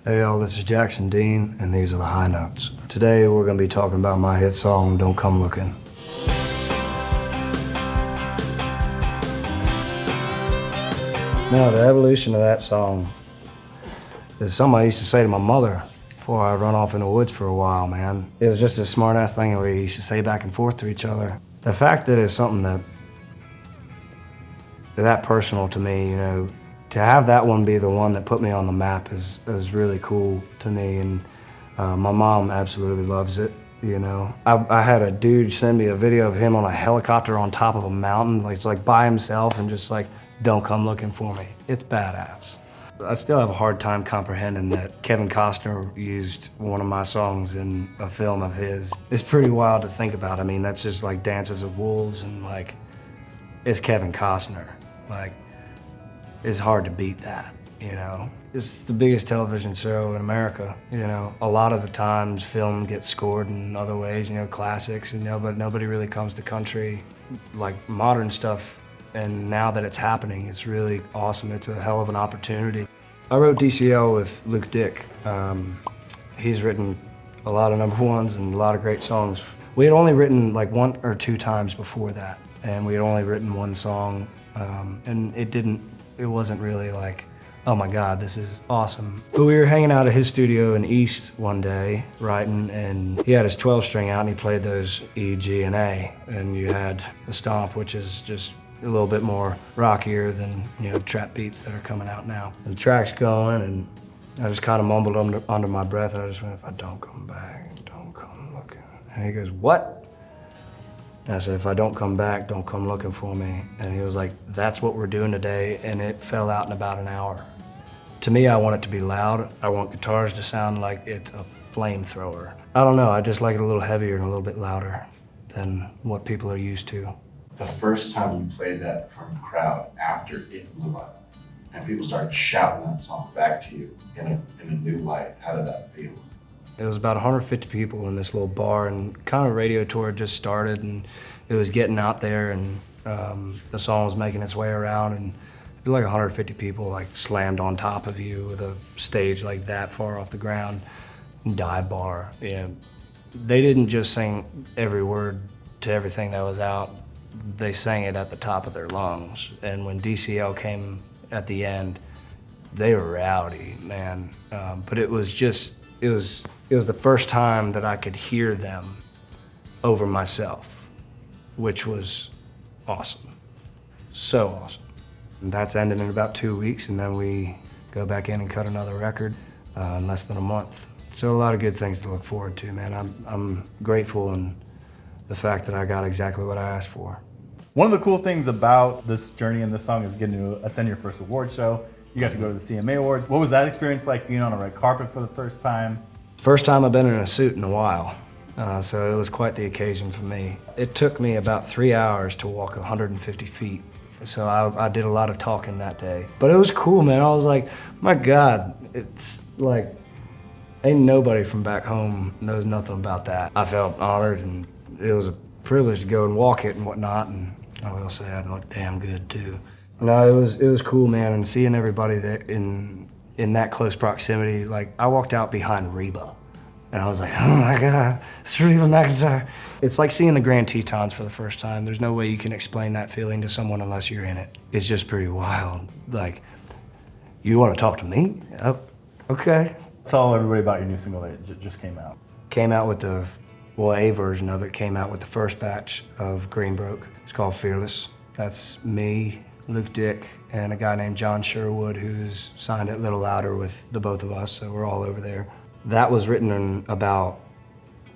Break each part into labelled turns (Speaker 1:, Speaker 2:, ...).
Speaker 1: Hey y'all, this is Jackson Dean, and these are the high notes. Today we're going to be talking about my hit song, Don't Come Lookin'. Now, the evolution of that song is something I used to say to my mother before I run off in the woods for a while, man. It was just a smart-ass thing that we used to say back and forth to each other. The fact that it's something that personal to me, you know, to have that one be the one that put me on the map is really cool to me, and my mom absolutely loves it, you know. I had a dude send me a video of him on a helicopter on top of a mountain, like by himself, and just like, don't come looking for me. It's badass. I still have a hard time comprehending that Kevin Costner used one of my songs in a film of his. It's pretty wild to think about. I mean, that's just like Dances with Wolves, and like, it's Kevin Costner. Like, it's hard to beat that, you know? It's the biggest television show in America, you know? A lot of the times film gets scored in other ways, you know, classics, you know, but nobody really comes to country, like modern stuff. And now that it's happening, it's really awesome. It's a hell of an opportunity. I wrote DCL with Luke Dick. He's written a lot of #1s and a lot of great songs. We had only written like 1 or 2 times before that, and we had only written 1 song, and it wasn't really like, oh my God, this is awesome. But we were hanging out at his studio in East one day, writing, and he had his 12-string out and he played those E, G, and A. And you had the stomp, which is just a little bit more rockier than, you know, trap beats that are coming out now. And the track's going, and I just kind of mumbled under my breath, and I just went, if I don't come back, don't come looking. And he goes, what? And I said, if I don't come back, don't come looking for me. And he was like, that's what we're doing today, and it fell out in about an hour. To me, I want it to be loud. I want guitars to sound like it's a flamethrower. I don't know, I just like it a little heavier and a little bit louder than what people are used to.
Speaker 2: The first time you played that from a crowd after it blew up, and people started shouting that song back to you in a new light, how did that feel?
Speaker 1: It was about 150 people in this little bar, and kind of radio tour had just started, and it was getting out there, and the song was making its way around, and it was like 150 people like slammed on top of you with a stage like that far off the ground. Dive bar, you know. They didn't just sing every word to everything that was out. They sang it at the top of their lungs. And when DCL came at the end, they were rowdy, man. But it was the first time that I could hear them over myself, which was awesome. So awesome. And that's ended in about 2 weeks, and then we go back in and cut another record in less than a month. So a lot of good things to look forward to, man. I'm grateful, and the fact that I got exactly what I asked for.
Speaker 3: One of the cool things about this journey and this song is getting to attend your first award show. You got to go to the CMA Awards. What was that experience like, being on a red carpet for the first time?
Speaker 1: First time I've been in a suit in a while, so it was quite the occasion for me. It took me about 3 hours to walk 150 feet, so I did a lot of talking that day. But it was cool, man. I was like, my God, it's like, ain't nobody from back home knows nothing about that. I felt honored, and it was a privilege to go and walk it and whatnot, and I will say I looked damn good too. No, it was cool, man, and seeing everybody that in that close proximity. Like, I walked out behind Reba, and I was like, oh my God, it's Reba McEntire. It's like seeing the Grand Tetons for the first time. There's no way you can explain that feeling to someone unless you're in it. It's just pretty wild. Like, you want to talk to me? Oh, okay.
Speaker 3: Tell everybody about your new single that just came out.
Speaker 1: Came out with a version of it came out with the first batch of Greenbroke. It's called Fearless. That's me, Luke Dick, and a guy named John Sherwood, who's signed it a little louder with the both of us, so we're all over there. That was written in about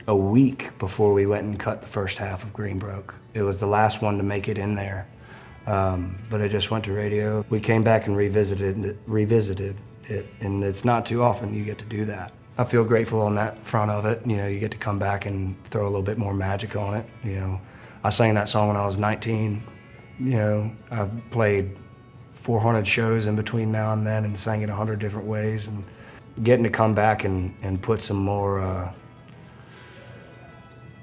Speaker 1: a week before we went and cut the first half of Greenbroke. It was the last one to make it in there, but it just went to radio. We came back and revisited it, and it's not too often you get to do that. I feel grateful on that front of it. You know, you get to come back and throw a little bit more magic on it. You know, I sang that song when I was 19. You know, I've played 400 shows in between now and then and sang it 100 different ways. And getting to come back and put some more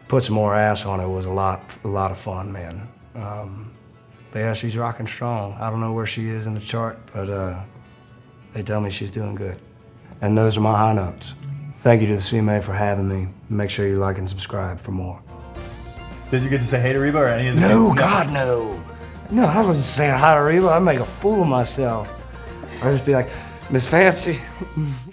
Speaker 1: ass on it was a lot of fun, man. But yeah, she's rocking strong. I don't know where she is in the chart, but they tell me she's doing good. And those are my high notes. Thank you to the CMA for having me. Make sure you like and subscribe for more.
Speaker 3: Did you get to say hey to Reba or any of the
Speaker 1: No,
Speaker 3: people?
Speaker 1: God, no. No, I wasn't saying hi to Reba. I'd make a fool of myself. I'd just be like, Miss Fancy.